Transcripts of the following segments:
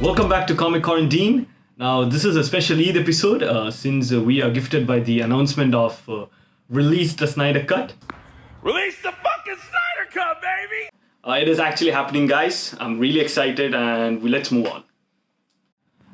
Welcome back to Comic Quarantine. Now, this is a special Eid episode since we are gifted by the announcement of release the Snyder Cut. Release the fucking Snyder Cut, baby! It is actually happening, guys. I'm really excited and let's move on.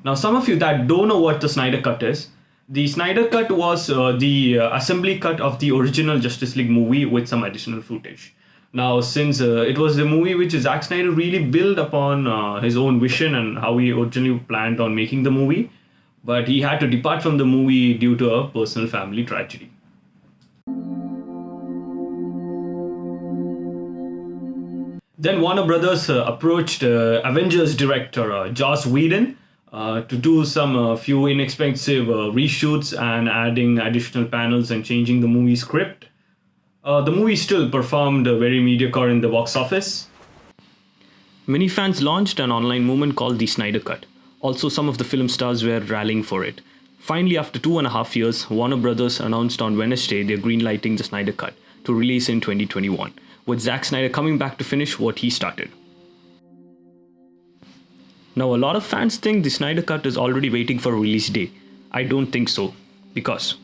Now, some of you that don't know what the Snyder Cut is, the Snyder Cut was the assembly cut of the original Justice League movie with some additional footage. Now, since it was the movie which Zack Snyder really built upon his own vision and how he originally planned on making the movie, but he had to depart from the movie due to a personal family tragedy. Then Warner Brothers approached Avengers director Joss Whedon to do some few inexpensive reshoots and adding additional panels and changing the movie script. The movie still performed very mediocre in the box office. Many fans launched an online movement called the Snyder Cut. Also, some of the film stars were rallying for it. Finally, after 2.5 years, Warner Brothers announced on Wednesday they're greenlighting the Snyder Cut to release in 2021, with Zack Snyder coming back to finish what he started. Now, a lot of fans think the Snyder Cut is already waiting for a release day. I don't think so, because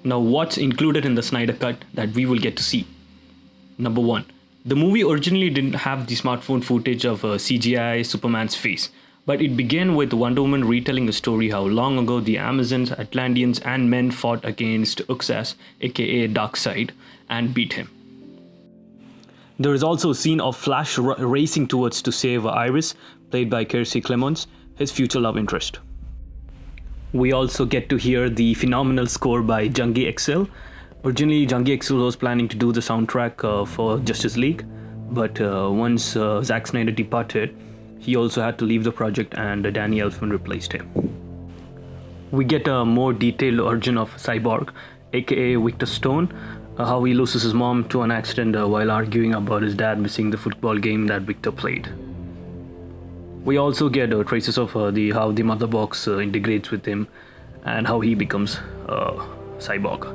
now, what's included in the Snyder Cut that we will get to see? Number 1. The movie originally didn't have the smartphone footage of CGI Superman's face, but it began with Wonder Woman retelling a story how long ago the Amazons, Atlanteans and men fought against Uxas, aka Darkseid, and beat him. There is also a scene of Flash racing towards to save Iris, played by Kiersey Clemons, his future love interest. We also get to hear the phenomenal score by Jungie XL. Originally, Jungie XL was planning to do the soundtrack for Justice League, but once Zack Snyder departed, he also had to leave the project and Danny Elfman replaced him. We get a more detailed origin of Cyborg, aka Victor Stone, how he loses his mom to an accident while arguing about his dad missing the football game that Victor played. We also get traces of how the mother box integrates with him and how he becomes Cyborg.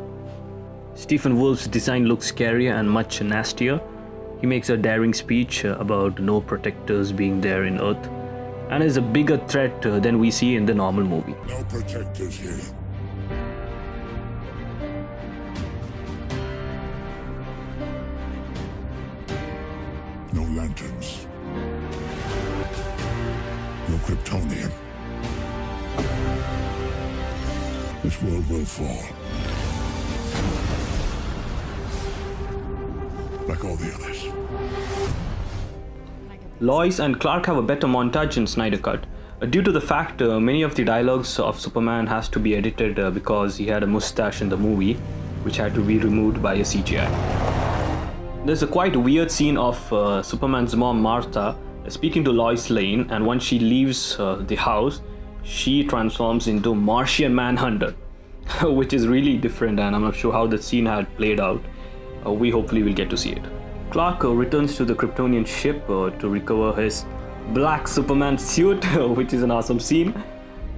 Stephen Wolf's design looks scarier and much nastier. He makes a daring speech about no protectors being there in Earth and is a bigger threat than we see in the normal movie. No protectors here. No lanterns. No Kryptonian. This world will fall. Like all the others. Lois and Clark have a better montage in Snyder Cut. Due to the fact many of the dialogues of Superman has to be edited because he had a mustache in the movie, which had to be removed by a CGI. There's a quite weird scene of Superman's mom Martha speaking to Lois Lane, and once she leaves the house, she transforms into Martian Manhunter, which is really different, and I'm not sure how the scene had played out. We hopefully will get to see it. Clark returns to the Kryptonian ship to recover his black Superman suit, which is an awesome scene.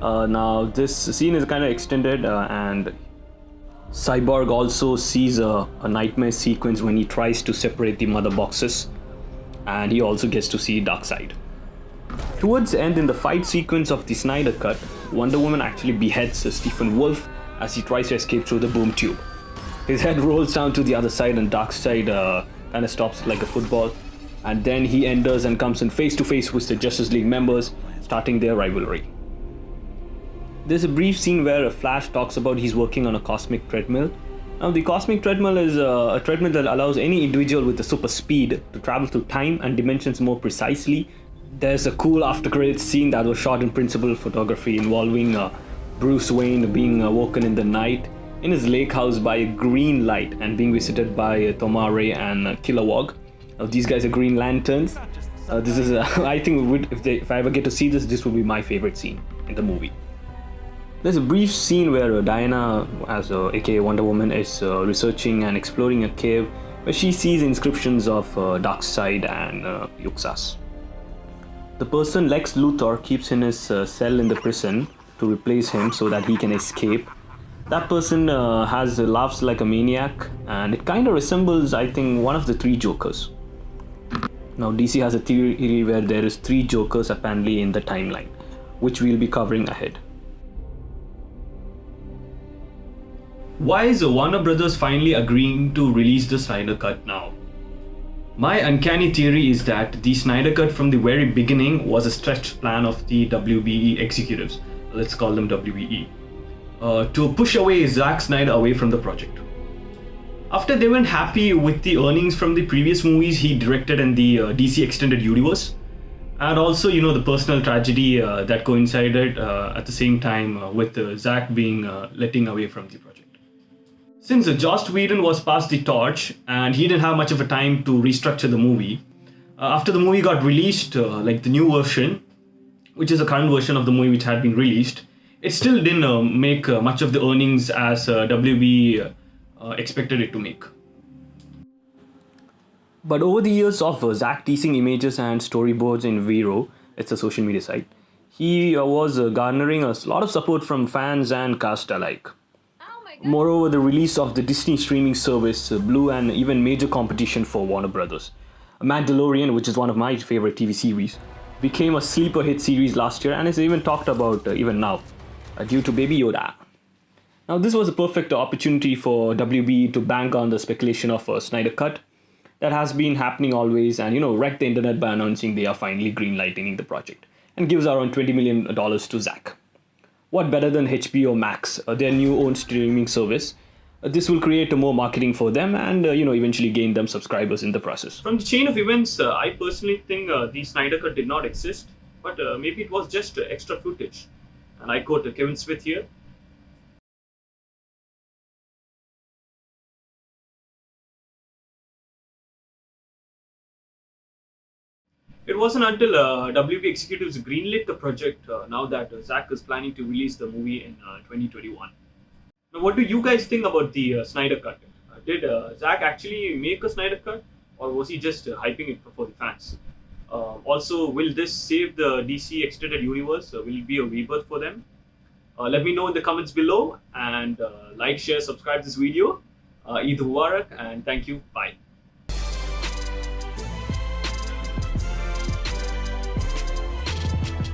Now this scene is kind of extended and Cyborg also sees a nightmare sequence when he tries to separate the mother boxes, and he also gets to see Darkseid. Towards the end in the fight sequence of the Snyder Cut, Wonder Woman actually beheads Stephen Wolf as he tries to escape through the boom tube. His head rolls down to the other side and Darkseid kind of stops like a football, and then he enters and comes in face to face with the Justice League members, starting their rivalry. There's a brief scene where Flash talks about he's working on a cosmic treadmill. Now the cosmic treadmill is a treadmill that allows any individual with a super speed to travel through time and dimensions more precisely. There's a cool after credits scene that was shot in principal photography involving Bruce Wayne being woken in the night in his lake house by a green light and being visited by Thoma Ray and Kilowog. These guys are Green Lanterns. This is, I think, if I ever get to see this, this will be my favorite scene in the movie. There's a brief scene where Diana, as aka Wonder Woman, is researching and exploring a cave where she sees inscriptions of Darkseid and Yuxas. The person Lex Luthor keeps in his cell in the prison to replace him so that he can escape. That person laughs like a maniac, and it kind of resembles, I think, one of the three Jokers. Now, DC has a theory where there is three Jokers apparently in the timeline, which we'll be covering ahead. Why is Warner Brothers finally agreeing to release the Snyder Cut now? My uncanny theory is that the Snyder Cut from the very beginning was a stretched plan of the WBE executives, let's call them WBE, to push away Zack Snyder away from the project. After they weren't happy with the earnings from the previous movies he directed in the DC Extended Universe, and also, the personal tragedy that coincided at the same time with Zack being letting away from the project. Since Joss Whedon was passed the torch and he didn't have much of a time to restructure the movie, after the movie got released, like the new version, which is the current version of the movie which had been released, it still didn't make much of the earnings as WB expected it to make. But over the years of Zack teasing images and storyboards in Vero, it's a social media site, he was garnering a lot of support from fans and cast alike. Moreover, the release of the Disney streaming service blew an even major competition for Warner Brothers. Mandalorian, which is one of my favorite TV series, became a sleeper hit series last year and is even talked about even now, due to Baby Yoda. Now, this was a perfect opportunity for WB to bank on the speculation of a Snyder Cut that has been happening always and, wreck the internet by announcing they are finally greenlighting the project and gives around $20 million to Zack. What better than HBO Max, their new own streaming service? This will create more marketing for them and eventually gain them subscribers in the process. From the chain of events, I personally think the Snyder Cut did not exist, but maybe it was just extra footage. And I quote Kevin Smith here. It wasn't until WB executives greenlit the project now that Zack is planning to release the movie in 2021. Now, what do you guys think about the Snyder Cut? Did Zack actually make a Snyder Cut, or was he just hyping it for the fans? Also, will this save the DC Extended Universe? Will it be a rebirth for them? Let me know in the comments below, and like, share, subscribe this video. Eid Mubarak, and thank you. Bye.